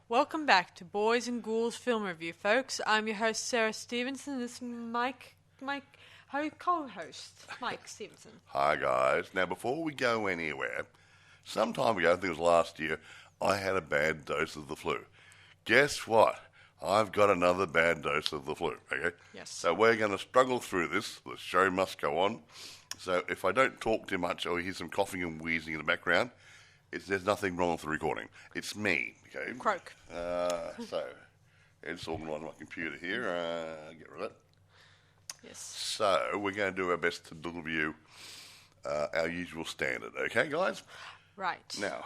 Welcome back to Boys and Ghouls Film Review, folks. I'm your host, Sarah Stephenson. This is Mike, co-host, Mike Stephenson. Hi, guys. Now, before we go anywhere, some time ago, I think it was last year, I had a bad dose of the flu. Guess what? I've got another bad dose of the flu, okay? Yes. So we're going to struggle through this. The show must go on. So if I don't talk too much or hear some coughing and wheezing in the background, there's nothing wrong with the recording. It's me, okay? Croak. So, it's organised my computer here. Get rid of it. Yes. So, we're going to do our best to deliver you our usual standard, okay, guys? Right. Now,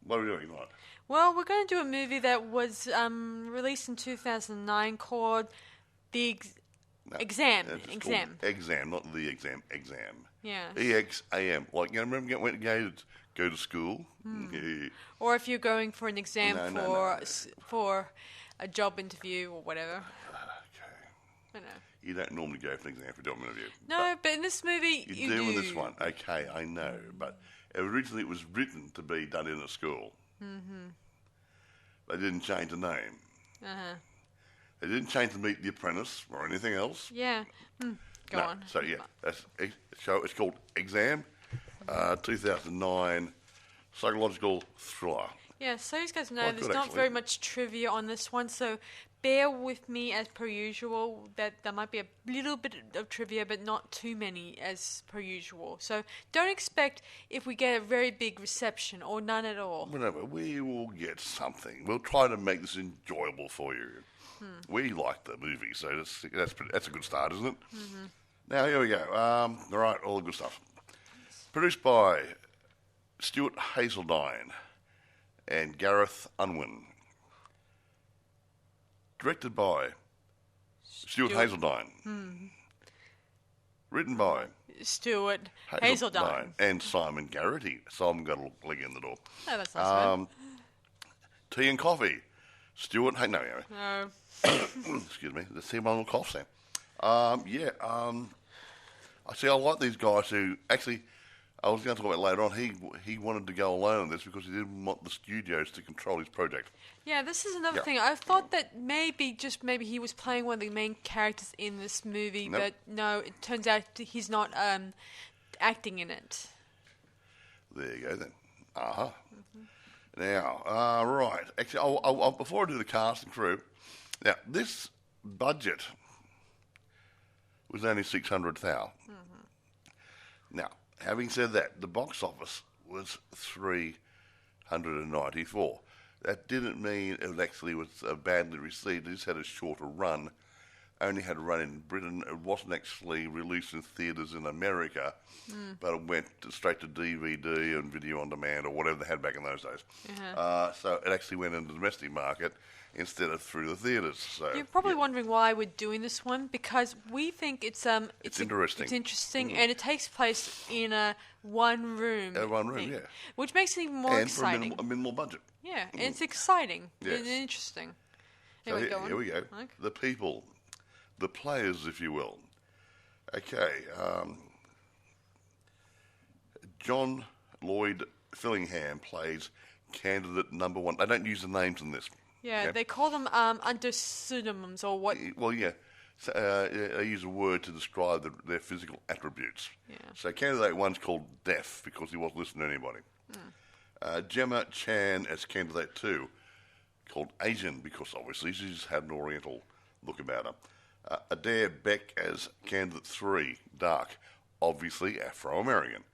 what are we doing tonight? Well, we're going to do a movie that was released in 2009 called Exam. Exam, not the exam. Exam. Yeah. EXAM. Like, you know, remember when you go to school? Yeah. Or if you're going for an exam for a job interview or whatever. Okay. I know. You don't normally go for an exam for a job interview. No, but in this movie, you do in this one. Okay, I know. But originally it was written to be done in a school. Mm-hmm. They didn't change the name. Uh-huh. They didn't change the Meet the Apprentice or anything else. Yeah. Go on. So, yeah, it's called Exam, 2009 psychological thriller. Yeah, so you guys know there's not very much trivia on this one, so bear with me as per usual. That there might be a little bit of trivia, but not too many as per usual. So don't expect if we get a very big reception or none at all. Whatever, we will get something. We'll try to make this enjoyable for you. We like the movie, so that's a good start, isn't it? Mm-hmm. Now, here we go. All right, all the good stuff. Produced by Stuart Hazeldine and Gareth Unwin. Directed by Stuart Hazeldine. Mm. Written by Stuart Hazeldine. And Simon Garrity. Simon got a leg in the door. Oh, that's nice. Tea and Coffee. Stuart No. Excuse me. Let's see my little cough there. I like these guys who actually, I was going to talk about later on, he wanted to go alone on this because he didn't want the studios to control his project. Yeah, this is another thing. I thought that maybe he was playing one of the main characters in this movie, but no, it turns out he's not acting in it. There you go then. Uh-huh. Mm-hmm. Now, right. Actually, I'll, before I do the cast and crew, now, this budget was only $600,000. Mm-hmm. Now, having said that, the box office was $394. That didn't mean it actually was badly received. It just had a shorter run. Only had a run in Britain. It wasn't actually released in theatres in America, but it went straight to DVD and video on demand or whatever they had back in those days. Uh-huh. So it actually went into the domestic market instead of through the theatres. So, you're probably wondering why we're doing this one, because we think it's interesting. It's interesting, and it takes place in a one room. Yeah. Which makes it even more exciting. And for a minimal budget. Yeah, and it's exciting. Yes. It's interesting. So here we go. Okay. The people, the players, if you will. Okay. John Lloyd Fillingham plays candidate number one. They don't use the names in this. Yeah, they call them under pseudonyms or what? Well, yeah. So, they use a word to describe their physical attributes. Yeah. So candidate one's called Deaf because he wasn't listening to anybody. Gemma Chan as candidate two, called Asian because obviously she's had an Oriental look about her. Adair Beck as candidate three, Dark, obviously Afro-American.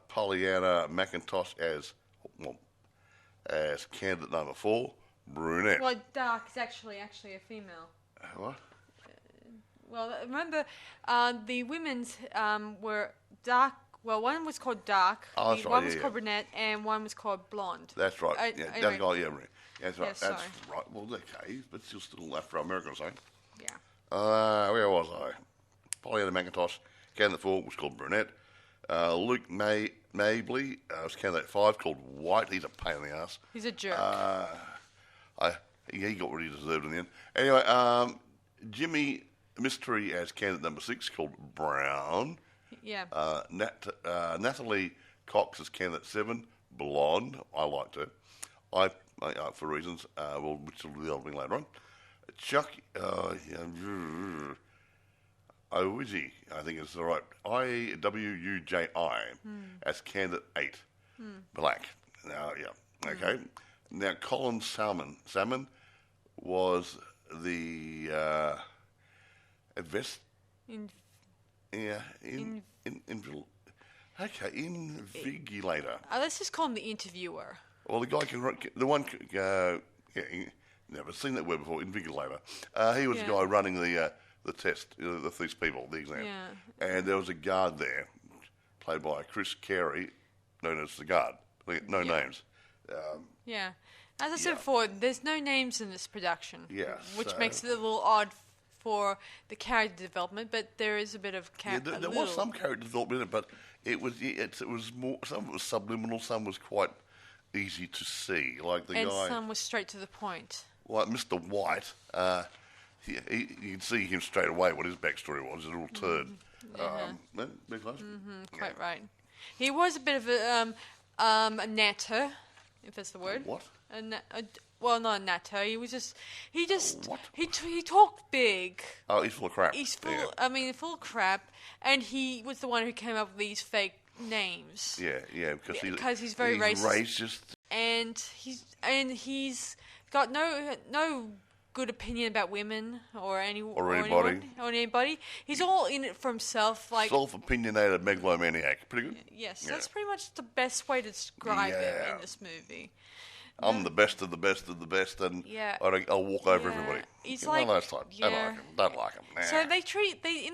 Pollyanna McIntosh as candidate number four, Brunette. Well, Dark is actually a female. What? Well, remember, the women's were Dark. Well, one was called Dark, one was called Brunette, and one was called Blonde. That's right. Anyway. That's right. That's right. Sorry. That's right. Well, okay, but still Afro-American, so. Yeah. Where was I? Pollyanna McIntosh, candidate 4 was called Brunette. Luke Mabley was candidate 5 called White. He's a pain in the ass. He's a jerk. He got what he deserved in the end. Anyway, Jimmy Mystery as candidate number 6 called Brown. Yeah. Natalie Cox as candidate 7, Blonde. I liked her. I for reasons which will be developing later on. Chuck Owuji, I think is the right, IWUJI as candidate 8, black. Now, okay. Now, Colin Salmon was the invigilator. Let's just call him the interviewer. Well, the guy never seen that word before, invigilator. He was the guy running the test of these people, the exam. Yeah. And there was a guard there, played by Chris Carey, known as the guard. No names. As I said before, there's no names in this production. Yeah. Which makes it a little odd for the character development, but there is a bit of character. There was some character development in it, but it was more. Some of it was subliminal, some was quite easy to see. Like the guy, and some was straight to the point. Like Mr. White, you can see him straight away what his backstory was. He's a little turd. Very close. Quite right. He was a bit of a natter, if that's the word. What? Well, not a natter. He What? He talked big. Oh, he's full of crap. He's full. I mean, full of crap. And he was the one who came up with these fake names. Yeah, because he's very racist. And he's got no good opinion about women or anybody. He's all in it for himself, like self-opinionated megalomaniac. Pretty good. Yes, that's pretty much the best way to describe him in this movie. I'm the best of the best of the best, and I'll walk over everybody. He's like those types. Don't like him. Nah. So in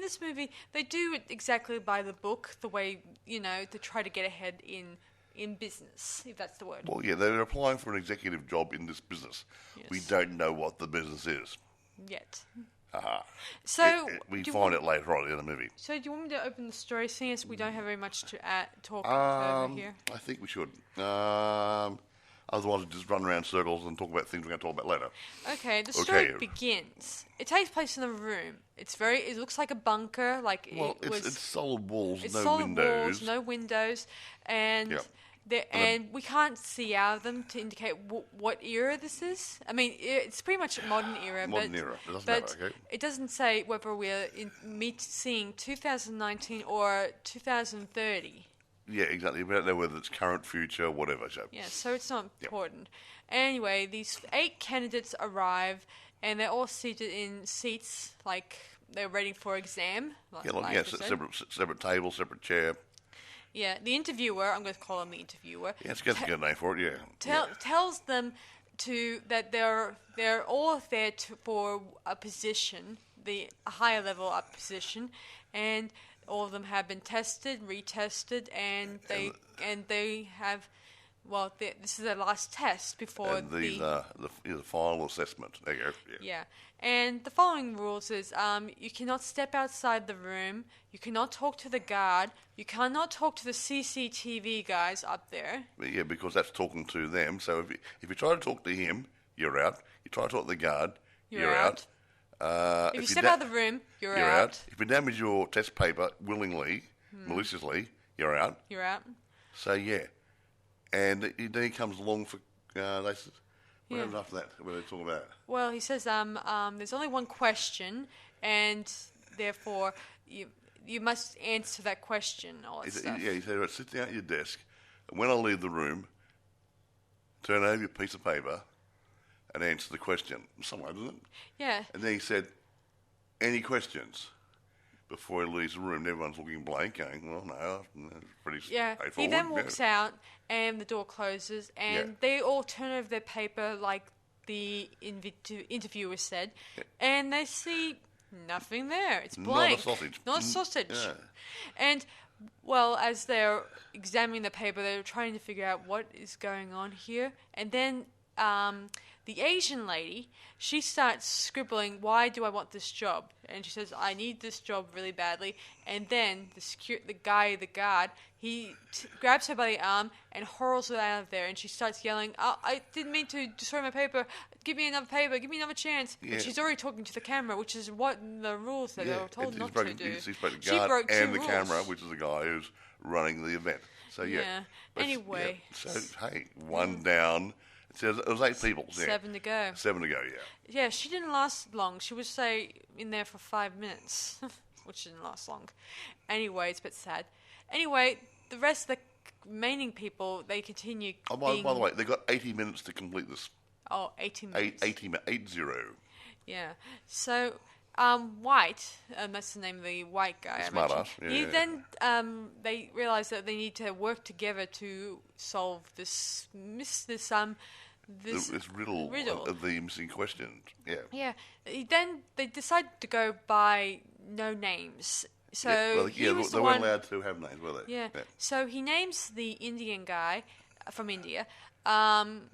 this movie they do it exactly by the book, the way to try to get ahead in business, if that's the word. Well, yeah, they're applying for an executive job in this business. Yes. We don't know what the business is yet. So we find it later on in the movie. So do you want me to open the story, seeing as we don't have very much to talk over here? I think we should. Otherwise, we'll just run around in circles and talk about things we're going to talk about later. Okay, the story begins. It takes place in a room. It looks like a bunker. It's solid walls, it's no solid windows. Walls, no windows, and we can't see out of them to indicate what era this is. I mean, it's pretty much a modern era. Modern era. It doesn't matter, okay? It doesn't say whether we're seeing 2019 or 2030. Yeah, exactly. We don't know whether it's current, future, whatever. So it's not important. Anyway, these 8 candidates arrive, and they're all seated in seats, like they're waiting for exam. Separate table, separate chair. Yeah, the interviewer, I'm going to call him the interviewer. Yeah, that's a good name for it, tells them that they're all there for a position, a higher level up position, and all of them have been tested, retested, and they have. Well, this is their last test before the final assessment. There you go. Yeah, and the following rules is you cannot step outside the room, you cannot talk to the guard, you cannot talk to the CCTV guys up there. Yeah, because that's talking to them. So if you try to talk to him, you're out. You try to talk to the guard, you're out. If you step out of the room, you're out. If you damage your test paper willingly, maliciously, you're out. You're out. So, yeah. And then he comes along for... what happens after that? What are they talking about? Well, he says there's only one question, and therefore you must answer that question, all that stuff. Yeah, he said, sit down at your desk. When I leave the room, turn over your piece of paper and answer the question. Somewhere, doesn't it? Yeah. And then he said, any questions? Before he leaves the room, everyone's looking blank, going, well, no, it's pretty straightforward. He then walks out, and the door closes, and they all turn over their paper like the interviewer said, and they see nothing there. It's blank. Not a sausage. Yeah. And, well, as they're examining the paper, they're trying to figure out what is going on here, and then... the Asian lady, she starts scribbling, why do I want this job? And she says, I need this job really badly. And then the guard, he grabs her by the arm and hurls her out of there. And she starts yelling, I didn't mean to destroy my paper. Give me another paper. Give me another chance. Yeah. But she's already talking to the camera, which is what the rules that they were told not to do. She broke the guard and the camera, which is the guy who's running the event. So, Anyway. So, hey, one down. It says it was 8 people. Yeah. 7 to go. 7 to go, yeah. Yeah, she didn't last long. She was, say, in there for 5 minutes, which didn't last long. Anyway, it's a bit sad. Anyway, the rest of the remaining people, they continue by the way, they got 80 minutes to complete this. Oh, 80 minutes. 80. Yeah. So, White, that's the name of the white guy. Smartass. They realize that they need to work together to solve this riddle of the missing questions. Yeah. Yeah. Then they decide to go by no names. So they weren't allowed to have names, were they? Yeah. So he names the Indian guy from India, Brown.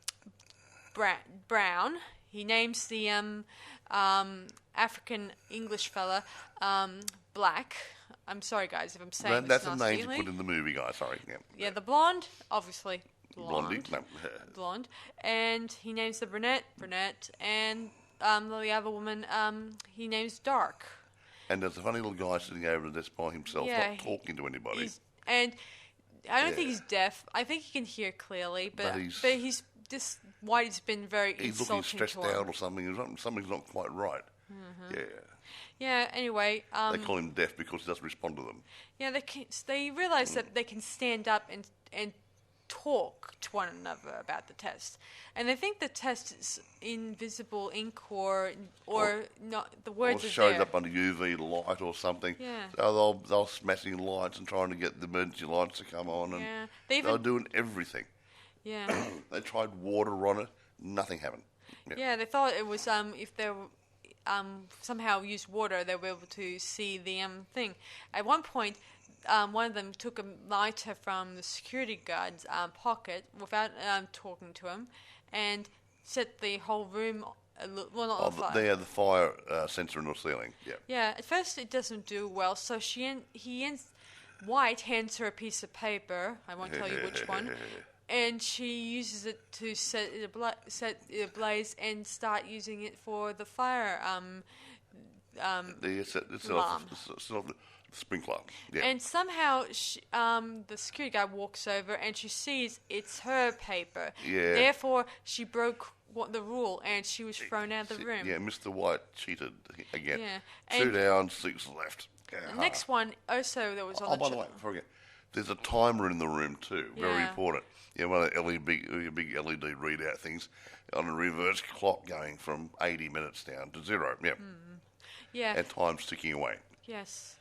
He names the African English fella, Black. I'm sorry, guys, if I'm saying that's this a name to put in the movie, guys. Sorry. Yeah. Yeah, the blonde, obviously. Blondie? No. Blonde. And he names the brunette, and the other woman, he names Dark. And there's a funny little guy sitting over there by himself, not talking to anybody. And I don't think he's deaf. I think he can hear clearly, but he's just Whitey's been very he's insulting looking stressed out or something. Something's not quite right. Mm-hmm. Yeah. Yeah. Anyway, they call him deaf because he doesn't respond to them. Yeah, they realize that they can stand up and talk to one another about the test, and they think the test is invisible ink or not. The words or are shows there. up under UV light or something. Yeah. So they'll smashing lights and trying to get the emergency lights to come on, and they're doing everything. Yeah. They tried water on it. Nothing happened. Yeah, they thought it was if they somehow used water, they were able to see the thing. At one point, one of them took a lighter from the security guard's pocket without talking to him, and set the whole room. Not fire. They had the fire sensor in the ceiling. Yeah. Yeah. At first, it doesn't do well. So White hands her a piece of paper. I won't tell you which one. And she uses it to set it ablaze and start using it for the fire alarm. The sprinkler. Yeah. And somehow the security guard walks over and she sees it's her paper. Yeah. Therefore, she broke the rule and she was thrown out of the room. Yeah, Mr. White cheated again. Yeah. 2 down, 6 left. The next one also there was on by the way, before I forget, there's a timer in the room too. Very important. Yeah, one of the big LED readout things on a reverse clock going from 80 minutes down to 0. Yeah. Yeah. And time's ticking away. Yes.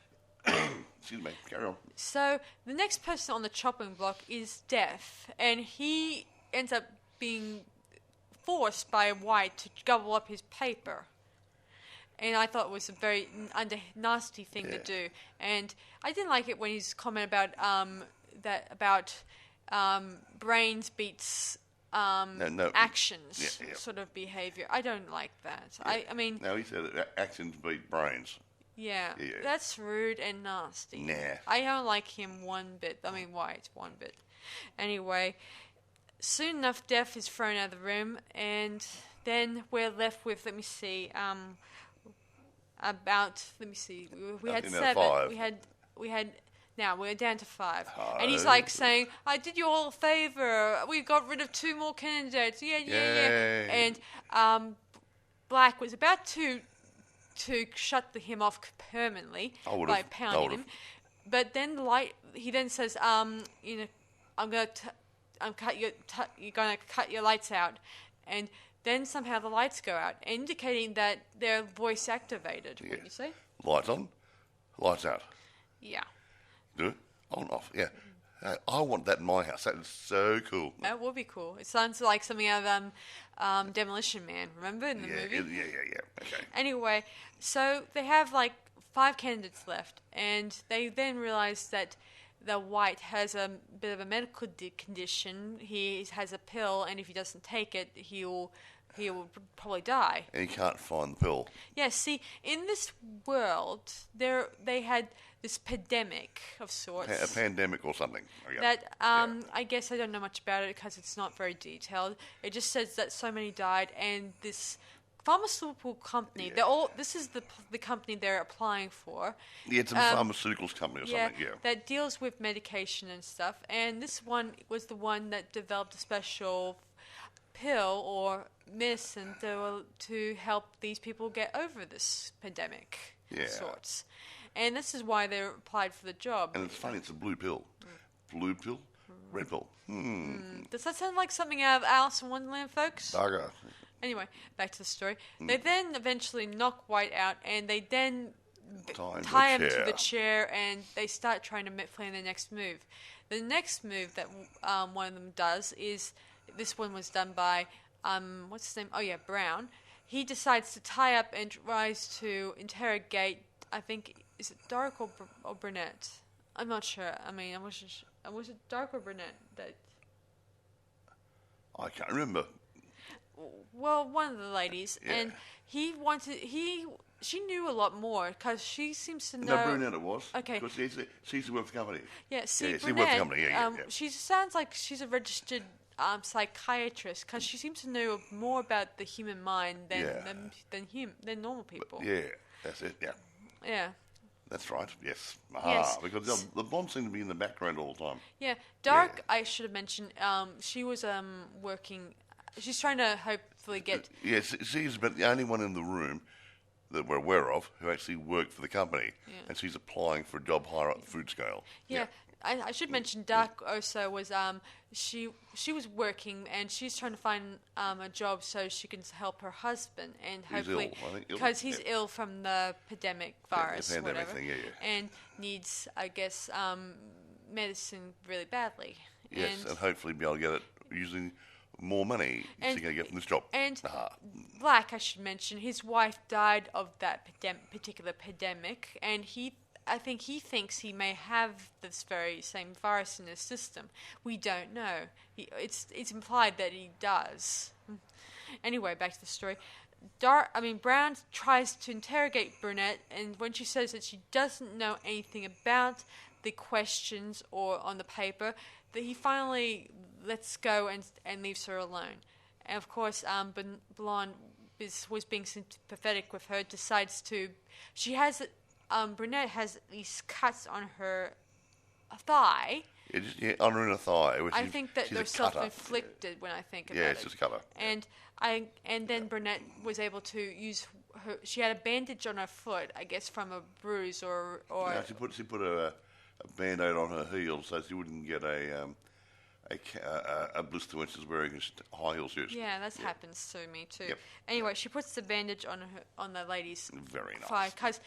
Excuse me. Carry on. So the next person on the chopping block is deaf, and he ends up being forced by White to gobble up his paper. And I thought it was a very nasty thing to do. And I didn't like it when his comment about brains beats actions sort of behavior. I don't like that. Yeah. I mean... No, he said actions beat brains. Yeah, that's rude and nasty. Nah. I don't like him one bit. I mean, White, one bit. Anyway, soon enough, Deaf is thrown out of the room, and then we're left with, let me see, we had 7. 5. We had. Now we're down to 5, and he's like saying, "I did you all a favor. We got rid of 2 more candidates. Yeah." And Black was about to shut him off permanently by pounding him, but then he then says, you're gonna cut your lights out, and then somehow the lights go out, indicating that they're voice activated. What do you say? Lights on, lights out. Yeah. Do it on, off. Yeah. I want that in my house. That is so cool. That would be cool. It sounds like something out of Demolition Man. Remember in the movie? Yeah. Okay. Anyway, so they have like 5 candidates left, and they then realize that the White has a bit of a medical condition. He has a pill, and if he doesn't take it, he will probably die. And he can't find the pill. Yeah, see, in this world, they had this pandemic of sorts. A pandemic or something. That I guess I don't know much about it because it's not very detailed. It just says that so many died, and this pharmaceutical company. This is the company they're applying for. Yeah, it's a pharmaceuticals company or something. Yeah, that deals with medication and stuff. And this one was the one that developed a special pill or medicine to help these people get over this pandemic. Sorts. And this is why they applied for the job. And it's funny, it's a blue pill. Blue pill, red pill. Does that sound like something out of Alice in Wonderland, folks? Bugger. Anyway, back to the story. They then eventually knock White out, and they then tie him to the chair, and they start trying to plan their next move. The next move that one of them does is, this one was done by, what's his name? Oh yeah, Brown. He decides to tie up and tries to interrogate, I think, is it dark or brunette? I'm not sure. I mean, was it dark or brunette? I can't remember. Well, one of the ladies, and she knew a lot more because she seems to know. No, brunette it was. Okay. Because she's worked for the company. Yeah, see, she brunette, worked for the company. Yeah. She sounds like she's a registered psychiatrist because she seems to know more about the human mind than normal people. Yeah, that's it. Yeah. Yeah. That's right. Yes. Yes. Because the blonde seemed to be in the background all the time. Yeah. Dark. Yeah. I should have mentioned. She was working. She's trying to hopefully get. Yes, she's about the only one in the room that we're aware of who actually worked for the company, and she's applying for a job higher up the food scale. Yeah. I should mention Dark also was she was working and she's trying to find a job so she can help her husband and hopefully because he's ill from the pandemic virus or whatever and needs I guess medicine really badly. Yes, and hopefully be able to get it using more money she's going to get from this job. And Black, I should mention, his wife died of that particular pandemic, and I think he thinks he may have this very same virus in his system. We don't know. It's implied that he does. Anyway, back to the story. Brown tries to interrogate Burnett, and when she says that she doesn't know anything about the questions or on the paper, that he finally lets go and leaves her alone. And of course, Blonde was being sympathetic with her. Decides to. She has. Brunette has these cuts on her thigh. On her inner thigh. I think that they're self-inflicted when I think about it. Yeah, it's just a cutter. And then Brunette was able to use her. She had a bandage on her foot, I guess, from a bruise or. No, she put a band-aid on her heel so she wouldn't get a blister when she's wearing high heel shoes. Yeah, that happens to me too. Yep. Anyway, she puts the bandage on the lady's nice because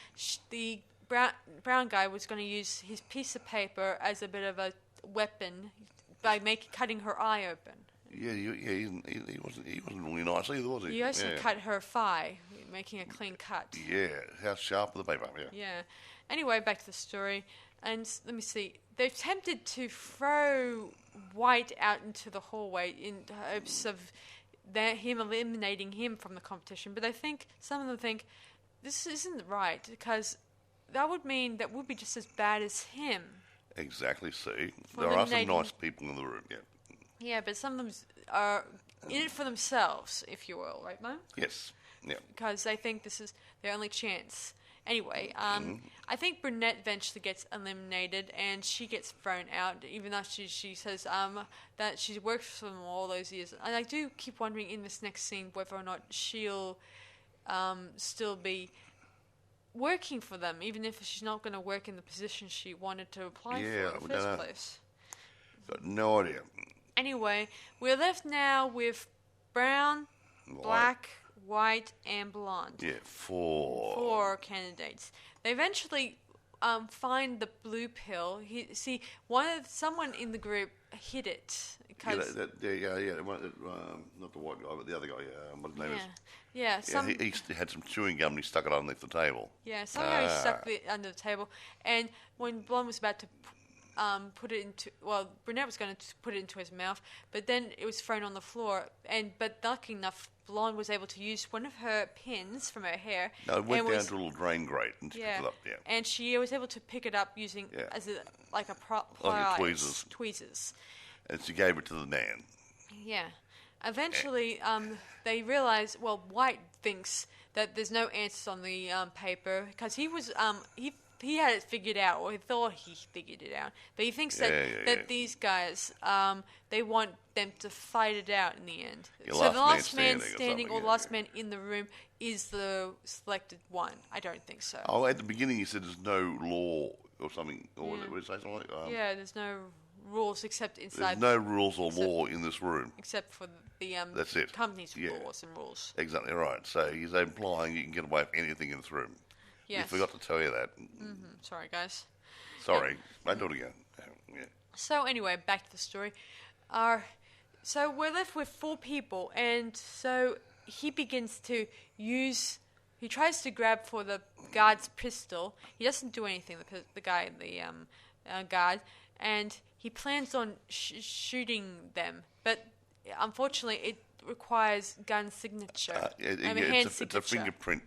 the brown guy was going to use his piece of paper as a bit of a weapon by cutting her eye open. Yeah, he wasn't really nice either, was he? He also cut her thigh, making a clean cut. Yeah, how sharp with the paper. Yeah. Anyway, back to the story, and let me see. They're tempted to throw White out into the hallway in hopes of him eliminating him from the competition, but some of them think this isn't right because that would mean that we'd be just as bad as him. Exactly. See, there are some nice people in the room. Yeah. Yeah, but some of them are in it for themselves, if you will, right, Mo? Yes. Yeah. Because they think this is their only chance. Anyway, I think Brunette eventually gets eliminated and she gets thrown out, even though she says that she's worked for them all those years. And I do keep wondering in this next scene whether or not she'll still be working for them, even if she's not going to work in the position she wanted to apply for in the first place. Got no idea. Anyway, we're left now with Brown, Black, White, and Blonde. Yeah, four candidates. They eventually find the blue pill. Someone in the group hid it. Not the white guy, but the other guy. What his name is? Yeah, he had some chewing gum and he stuck it underneath the table. Yeah, somehow he stuck it under the table. And when Blonde was about to put it into... Well, Brunette was going to put it into his mouth, but then it was thrown on the floor. But lucky enough, Blonde was able to use one of her pins from her hair. No, it went down to a little drain grate and picked it up, And she was able to pick it up using tweezers. And she gave it to the man. Yeah. Eventually, they realize, White thinks that there's no answers on the paper, because he he had it figured out, or he thought he figured it out. But he thinks that these guys, they want them to fight it out in the end. So the last man standing or the last man in the room is the selected one. I don't think so. Oh, at the beginning he said there's no law or something. Or would it say something like there's no rules except inside. There's no rules or law in this room. Except for the that's it. company's laws and rules. Exactly right. So he's implying you can get away with anything in this room. Yes. We forgot to tell you that. Sorry, guys. Sorry. I do it again. Yeah. So anyway, back to the story. So we're left with 4 people, and so he begins to use... He tries to grab for the guard's pistol. He doesn't do anything, the guy, the guard, and he plans on shooting them. But unfortunately, it requires gun signature. Hand signature. It's a fingerprint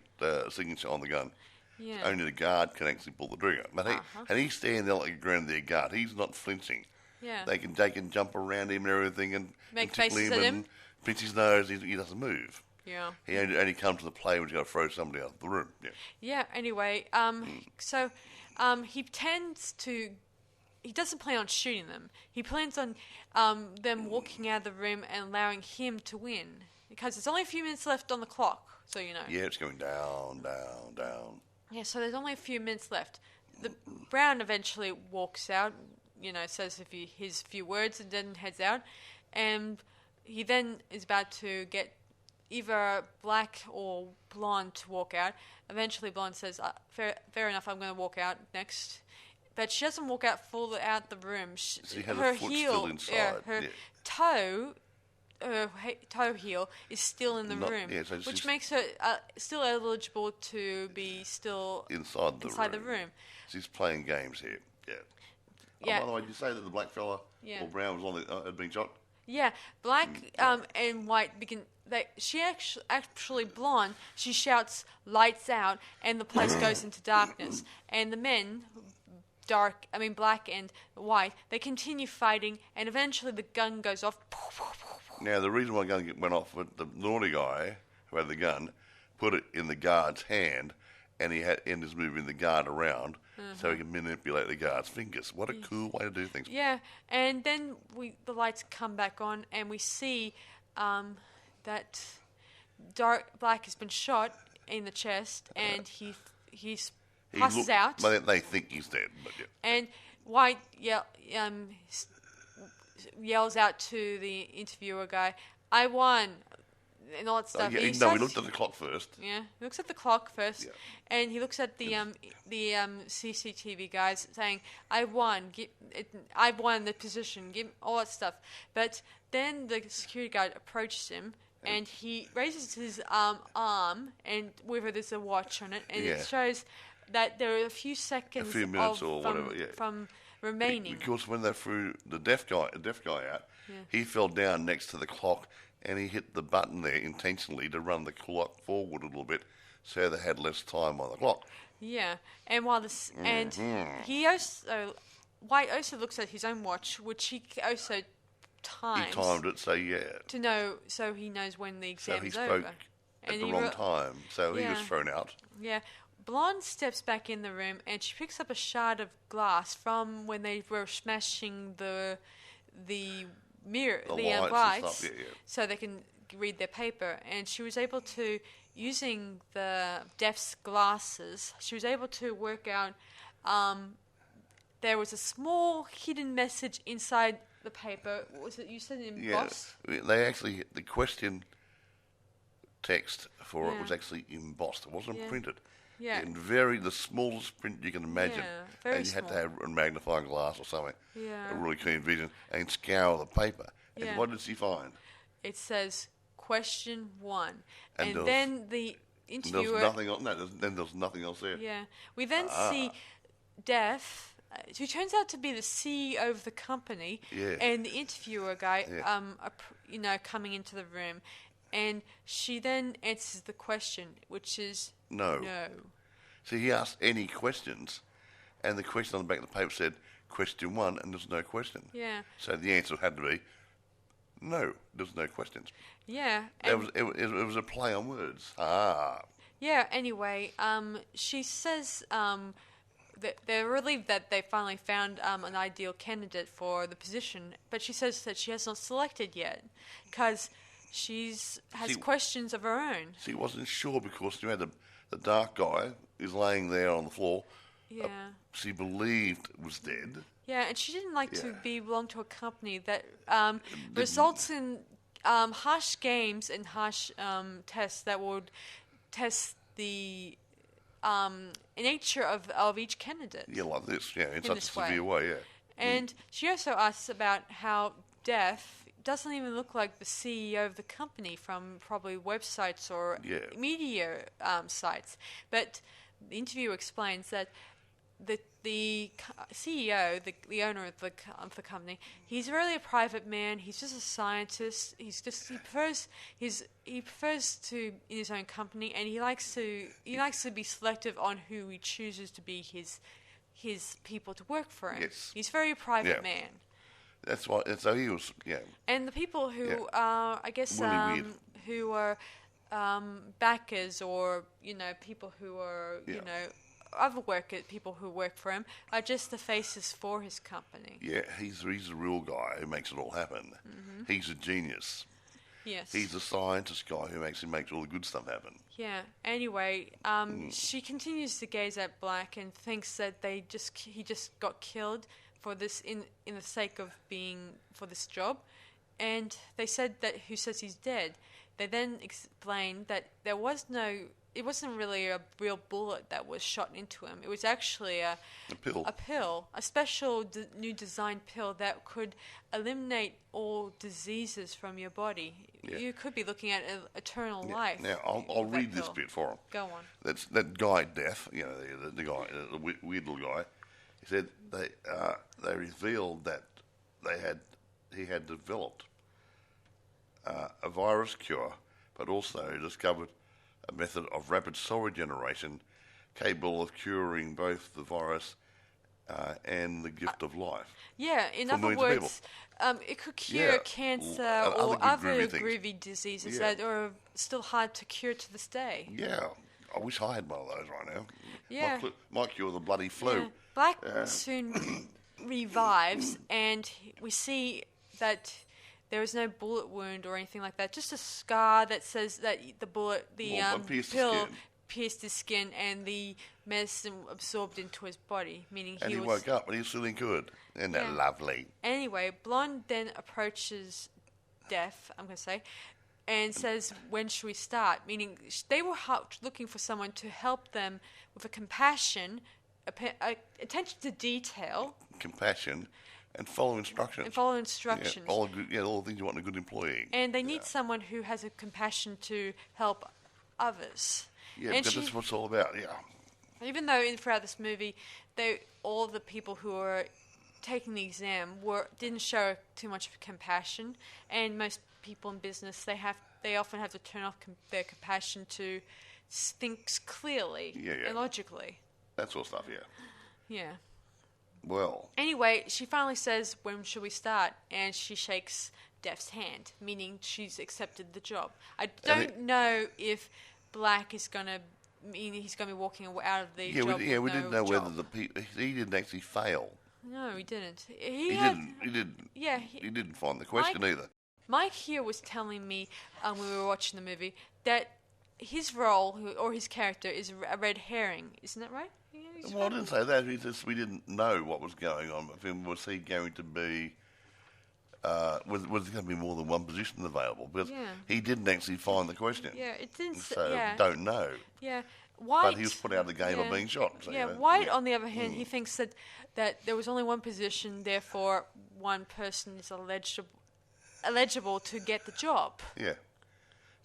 signature on the gun. Yeah. Only the guard can actually pull the trigger. But and he's standing there like a ground their guard. He's not flinching. Yeah. They can jump around him and everything and make tickle faces him at and him. pinch his nose. He doesn't move. Yeah. He only comes to the play when he's got to throw somebody out of the room. Yeah. Yeah. Anyway, so he tends to. He doesn't plan on shooting them. He plans on them walking out of the room and allowing him to win, because there's only a few minutes left on the clock. So you know. Yeah, it's going down, down, down. Yeah. So there's only a few minutes left. The Brown eventually walks out. Says his few words and then heads out, and he then is about to get either Black or Blonde to walk out. Eventually, Blonde says, "Fair enough, I'm going to walk out next." But she doesn't walk out fully out the room. Her heel, still inside. Toe heel is still in the room, which makes her still eligible to be still inside the room. She's playing games here. Yeah. Yeah. Oh, by the way, did you say that the black fella or Brown was had been shot? Yeah, Black and White begin. She actually Blonde. She shouts "lights out," and the place goes into darkness. And the men, Black and White, they continue fighting, and eventually the gun goes off. Now, the reason why the gun went off was the naughty guy who had the gun put it in the guard's hand, and he was moving the guard around so he could manipulate the guard's fingers. What a cool way to do things. Yeah, and then the lights come back on, and we see that Black has been shot in the chest, and he passes out. They think he's dead. But yeah. And White yells out to the interviewer guy, "I won," and all that stuff. He looked at the clock first. Yeah, he looks at the clock first, and he looks at the CCTV guys saying, "I won. I won the position." Give all that stuff. But then the security guard approaches him, and he raises his arm, and with it there's a watch on it, and it shows that there are a few minutes or whatever, from remaining. Because when they threw the deaf guy out, he fell down next to the clock, and he hit the button there intentionally to run the clock forward a little bit, so they had less time on the clock. Yeah, and while this, and he also, White also looks at his own watch, which he also times. He timed it, to know, so he knows when the exam is over. So he spoke at the wrong time, so he was thrown out. Yeah. Blonde steps back in the room, and she picks up a shard of glass from when they were smashing the mirror, the lights, so they can read their paper. And she was able to, using the deaf's glasses, she was able to work out there was a small hidden message inside the paper. Was it, you said, embossed? Yeah, they actually, the question text for it was actually embossed. It wasn't printed. Yeah. In the smallest print you can imagine. Yeah, very and you had to have a magnifying glass or something. Yeah. A really keen vision, and scour the paper. And what did she find? It says, question 1. And then the interviewer... Then there's nothing else there. Yeah. We then see Deaf, who turns out to be the CEO of the company, and the interviewer guy, coming into the room. And she then answers the question, which is no. So he asked any questions, and the question on the back of the paper said, question 1, and there's no question. Yeah. So the answer had to be, no, there's no questions. Yeah. It was a play on words. Yeah, anyway, she says they're relieved that they finally found an ideal candidate for the position, but she says that she has not selected yet because has questions of her own. She wasn't sure because you had the dark guy who's laying there on the floor. Yeah. She believed was dead. Yeah, and she didn't like to belong to a company that results in harsh games and harsh tests that would test the nature of each candidate. Yeah, like this, in such a severe way, yeah. And she also asks about how Death doesn't even look like the CEO of the company from probably websites or media sites. But the interviewer explains that the CEO, the owner of the company, he's really a private man. He's just a scientist. He prefers to in his own company, and he likes to be selective on who he chooses to be his people to work for him. Yes. He's a very private man. That's why. So he was, And the people who are, I guess, really weird. Who are backers or people who are other people who work for him are just the faces for his company. Yeah, he's a real guy who makes it all happen. Mm-hmm. He's a genius. Yes. He's a scientist guy who makes all the good stuff happen. Yeah. Anyway, she continues to gaze at Black and thinks that he just got killed for this in the sake of being for this job, and they said that who says he's dead. They then explained that it wasn't really a real bullet that was shot into him. It was actually a pill, a special new design pill that could eliminate all diseases from your body. Yeah. You could be looking at eternal life. Now, I'll read this bit for him. Go on. That's that guy, Death, the guy, the weird little guy. He said they revealed that he had developed a virus cure, but also discovered a method of rapid cell regeneration capable of curing both the virus and the gift of life. Yeah, in other words, it could cure cancer or other groovy diseases that are still hard to cure to this day. Yeah, I wish I had one of those right now. Yeah. Might cure the bloody flu. Yeah. Black soon revives, and we see that there is no bullet wound or anything like that. Just a scar that says that the pill pierced his skin, and the medicine absorbed into his body, meaning he woke up and he's feeling good. Isn't that lovely? Anyway, Blonde then approaches Death, I'm going to say, and says, "When should we start?" Meaning they were looking for someone to help them with a compassion, attention to detail, compassion, and follow instructions. Yeah, all the things you want in a good employee. And they need someone who has a compassion to help others. Yeah, because that's what it's all about. Yeah. Even though throughout this movie, all the people who were taking the exam didn't show too much compassion, and most people in business they often have to turn off their compassion to think clearly and logically. That sort of stuff. Yeah. Yeah. Well. Anyway, she finally says, "When should we start?" And she shakes Death's hand, meaning she's accepted the job. I don't know if Black is going to mean he's going to be walking out of the job. We didn't know whether he didn't actually fail. No, he didn't. He didn't. Yeah. He didn't find the question either. Mike here was telling me when we were watching the movie that his role or his character is a red herring. Isn't that right? Well, I didn't say that. We didn't know what was going on. Was he going to be? Was there going to be more than one position available? Because he didn't actually find the question. Yeah, it didn't. So don't know. Yeah, White. But he was put out of the game of being shot. So, White. On the other hand, he thinks that there was only one position, therefore one person is eligible to get the job. Yeah.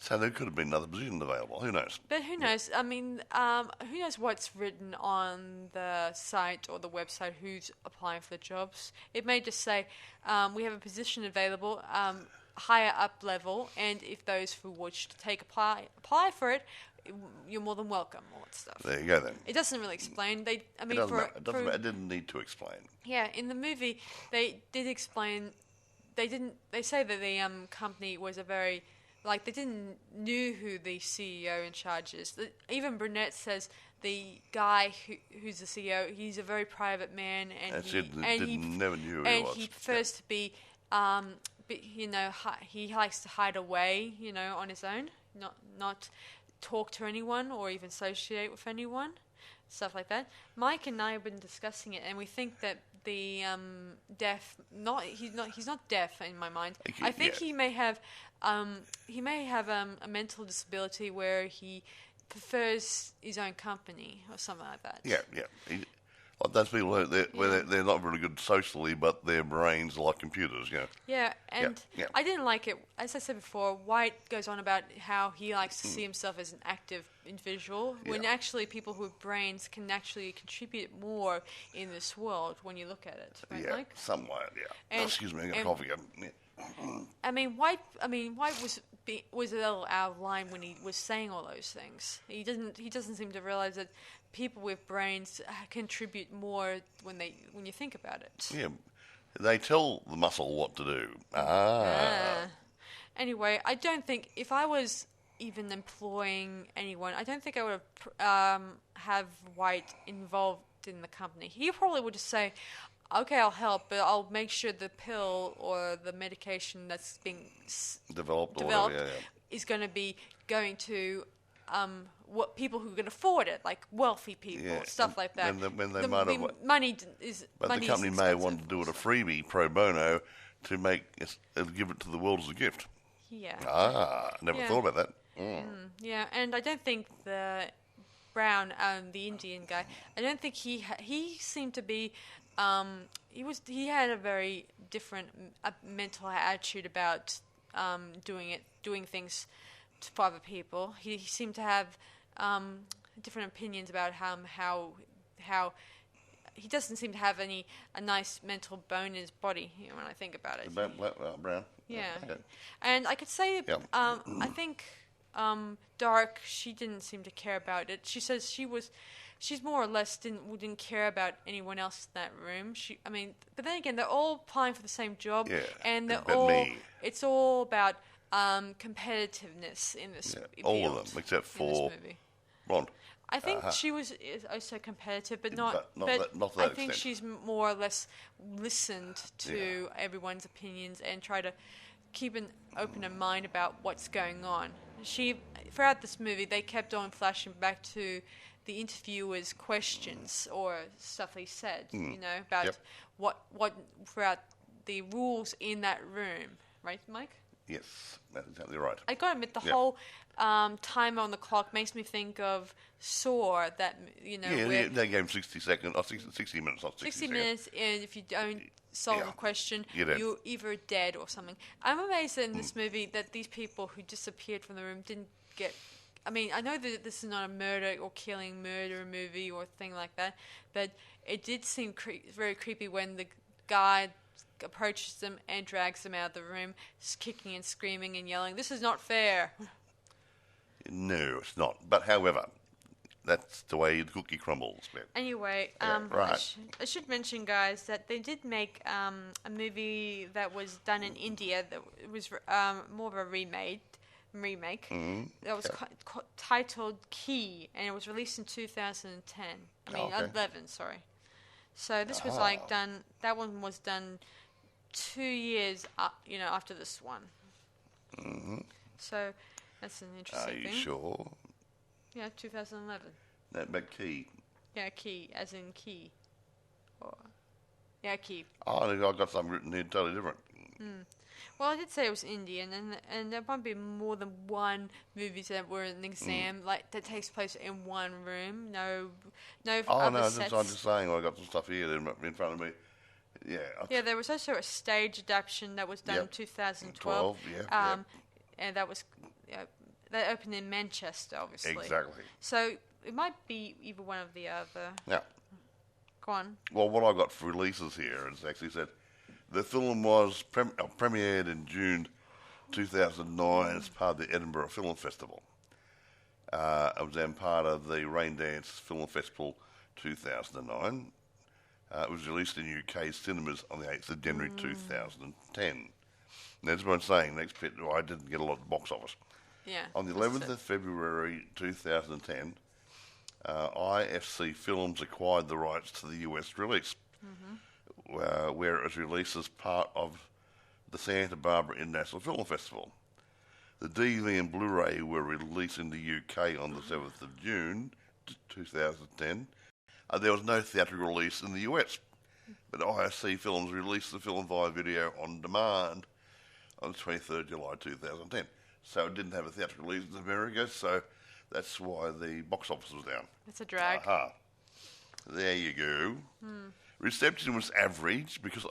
So there could have been another position available. Who knows? But who knows? I mean, who knows what's written on the site or the website, who's applying for the jobs. It may just say, we have a position available, higher up level, and if those who wish to apply for it, you're more than welcome, all that stuff. There you go then. It doesn't really explain. It didn't need to explain. Yeah, in the movie, they did explain. They say that the company was a very like they didn't knew who the CEO in charge is. Even Burnett says the guy who's the CEO, he's a very private man, and he never knew who and he was. He prefers to be, he likes to hide away, on his own, not talk to anyone or even associate with anyone, stuff like that. Mike and I have been discussing it, and we think that the he's not deaf in my mind. I think he may have a mental disability where he prefers his own company or something like that. Yeah. Like those people where they're not very good socially, but their brains are like computers, Yeah, and I didn't like it. As I said before, White goes on about how he likes to see himself as an active individual, when actually people with brains can actually contribute more in this world when you look at it. Right, Mike? Somewhat, yeah. And, excuse me, I got coffee again. Yeah. White was a little out of line when he was saying all those things. He doesn't seem to realize that people with brains contribute more when you think about it. Yeah, they tell the muscle what to do. Anyway, I don't think if I was even employing anyone, I don't think I would have White involved in the company. He probably would just say, "Okay, I'll help, but I'll make sure the pill or the medication that's being developed is going to be going to what people who can afford it, like wealthy people, stuff like that." When they money is. But money the company may want to do it a course. freebie pro bono to give it to the world as a gift. Yeah. Never thought about that. Yeah, and I don't think the Brown, the Indian guy, I don't think he seemed to be. He had a very different mental attitude about doing things for other people. He seemed to have different opinions about how he doesn't seem to have a nice mental bone in his body. When I think about it, Brown. Yeah, Okay. And I could say I think Dark, she didn't seem to care about it. She says she's more or less didn't care about anyone else in that room. But then again, they're all applying for the same job, and it's all about competitiveness in this. Yeah, all of them except for Ron. I think she is also competitive, but not to that I think extent. she's more or less listened to everyone's opinions and try to keep an open mind about what's going on. Throughout this movie, they kept on flashing back to the interviewer's questions or stuff he said, about what throughout the rules in that room, right, Mike? Yes, that's exactly right. I gotta admit, the whole timer on the clock makes me think of Saw. Where they gave him 60 seconds, or 60 minutes, not 60 seconds. minutes, and if you don't solve the question, you're either dead or something. I'm amazed in this movie that these people who disappeared from the room didn't get. I know that this is not a murder movie or thing like that, but it did seem very creepy when the guy approaches them and drags them out of the room, kicking and screaming and yelling, "This is not fair." No, it's not. But however, that's the way the cookie crumbles. Man. Anyway, right. I should mention, guys, that they did make a movie that was done in India that was more of a remake. That was titled Key, and it was released in 2010. 11, sorry. So this was done. That one was done 2 years, after this one. Mm-hmm. So that's an interesting thing. Are you sure? Yeah, 2011. But Key. Yeah, Key, as in key. Key. Oh, I've got something written here totally different. Well, I did say it was Indian, and there might be more than one movies that were an exam that takes place in one room. No. Oh no, I'm just saying. I got some stuff here in front of me. Yeah. Yeah, there was also a stage adaptation that was done in 2012. And that was that opened in Manchester, obviously. Exactly. So it might be either one of the other. Yeah. Go on. Well, what I got for releases here is actually said the film was premiered in June 2009 as part of the Edinburgh Film Festival. It was then part of the Raindance Film Festival 2009. It was released in UK cinemas on the 8th of January 2010. Now, that's what I'm saying. Next bit, I didn't get a lot of box office. Yeah. On the 11th of February 2010, IFC Films acquired the rights to the US release, where it was released as part of the Santa Barbara International Film Festival. The DVD and Blu-ray were released in the UK on the 7th of June 2010. There was no theatrical release in the US, but IFC Films released the film via video on demand on the 23rd of July 2010. So it didn't have a theatrical release in America, so that's why the box office was down. It's a drag. Aha. There you go. Reception was average because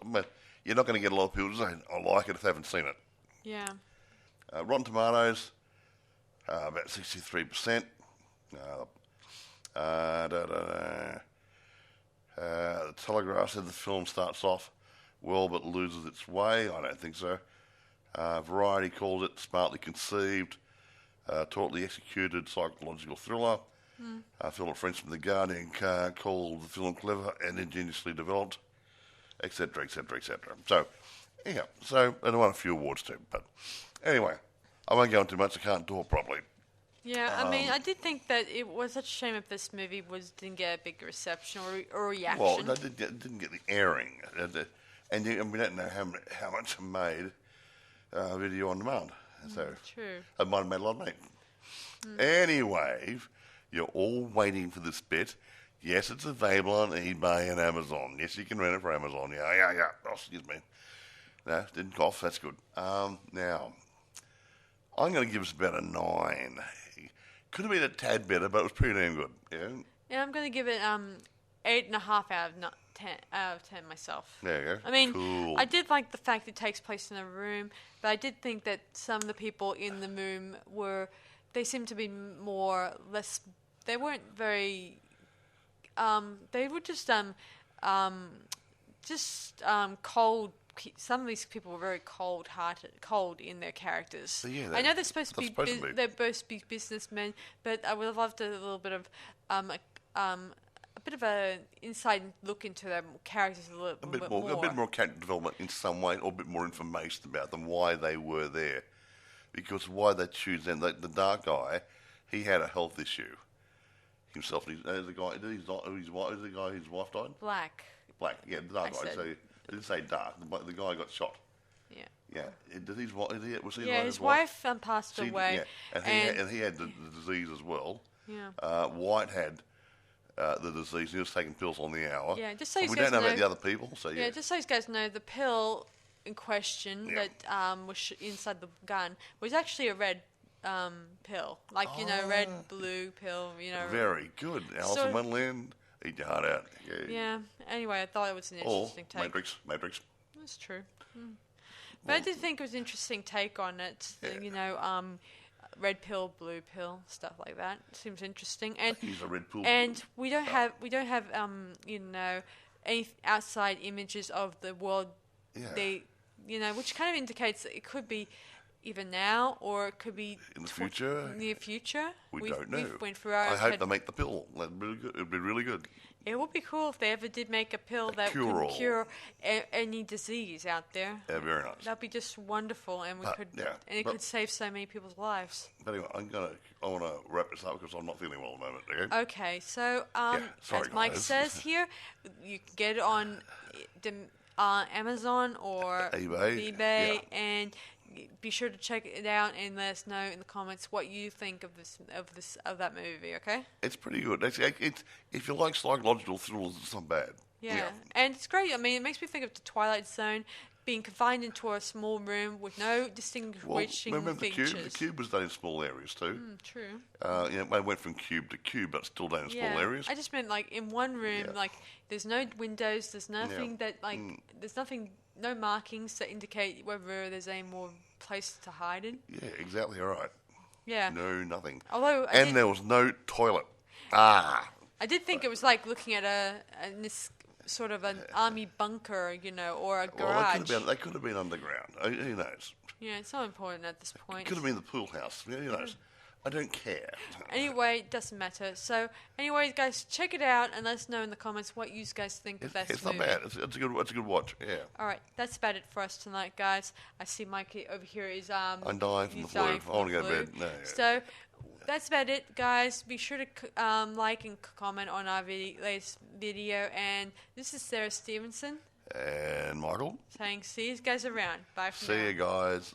you're not going to get a lot of people saying, I like it if they haven't seen it. Yeah. Rotten Tomatoes, about 63%. The Telegraph said the film starts off well but loses its way. I don't think so. Variety called it smartly conceived, tautly executed psychological thriller. Philip French from The Guardian called the film clever and ingeniously developed, etc., etc., etc. So, yeah, and I won a few awards too. But anyway, I won't go into too much. I can't talk properly. Yeah, I mean, I did think that it was such a shame if this movie didn't get a big reception or reaction. Well, it didn't get the airing, and we don't know how much it made video on demand. So true. It might have made a lot of money. Anyway, you're all waiting for this bit. Yes, it's available on eBay and Amazon. Yes, you can rent it for Amazon. Yeah. Oh, excuse me. No, didn't cough. That's good. Now, I'm going to give us about a 9. Could have been a tad better, but it was pretty damn good. Yeah, I'm going to give it 8.5 out of 10 myself. There you go. I mean, cool. I did like the fact it takes place in a room, but I did think that some of the people in the room they seemed to be they weren't very, they were just cold. Some of these people were very cold in their characters. So yeah, I know they're supposed to be businessmen, but I would have loved a little bit of a bit of an inside look into their characters a bit more. A bit more character development in some way, or a bit more information about them, why they were there, because why they choose them. The dark guy, he had a health issue himself. The guy, the guy whose wife died. Black. Yeah, the dark guy. So I didn't say dark. The guy got shot. Yeah. His wife passed away. Yeah, and he had the disease as well. Yeah. White had the disease. He was taking pills on the hour. Yeah, just so we don't know about the other people. So yeah, just so you guys know, the pill in question that was inside the gun was actually a red pill, red, blue pill. Very good, Alice in Wonderland. Eat your heart out. Yeah. Anyway, I thought it was an interesting take. Matrix. That's true. But I did think it was an interesting take on it. Yeah. Red pill, blue pill, stuff like that. Seems interesting. And he's a red pill. And we don't have any outside images of the world. Yeah. Which kind of indicates that it could be either now or it could be in the future. Near future. We don't know. I hope they make the pill. That'd be really good. It'd be really good. It would be cool if they ever did make a pill that could cure any disease out there. Yeah, very nice. That'd be just wonderful, and it could save so many people's lives. But anyway, I want to wrap this up because I'm not feeling well at the moment. Okay, so as Mike says here, you can get it on Amazon or eBay, and be sure to check it out and let us know in the comments what you think of that movie. Okay? It's pretty good. If you like psychological thrillers, it's not bad. Yeah, and it's great. I mean, it makes me think of the Twilight Zone, being confined into a small room with no distinguishing features. The cube was done in small areas too. True. It went from cube to cube, but still done in small areas. I just meant in one room, there's no windows, there's nothing there's nothing, no markings that indicate whether there's any more place to hide in. Yeah, exactly right. Yeah. No, nothing. Although there was no toilet. I did think it was like looking at this sort of an army bunker, or a garage. Well, they could have been underground. Who knows? Yeah, it's not important at this point. It could have been the pool house. Who knows? I don't care. Anyway, it doesn't matter. So, anyway, guys, check it out and let us know in the comments what you guys think of that movie. It's not bad. It's a good watch. Yeah. All right, that's about it for us tonight, guys. I see Mikey over here is I'm dying from the flu. I want to go to bed. No. So that's about it, guys. Be sure to like and comment on our latest video. And this is Sarah Stephenson and Michael saying, "See you guys around. Bye for now." See you guys.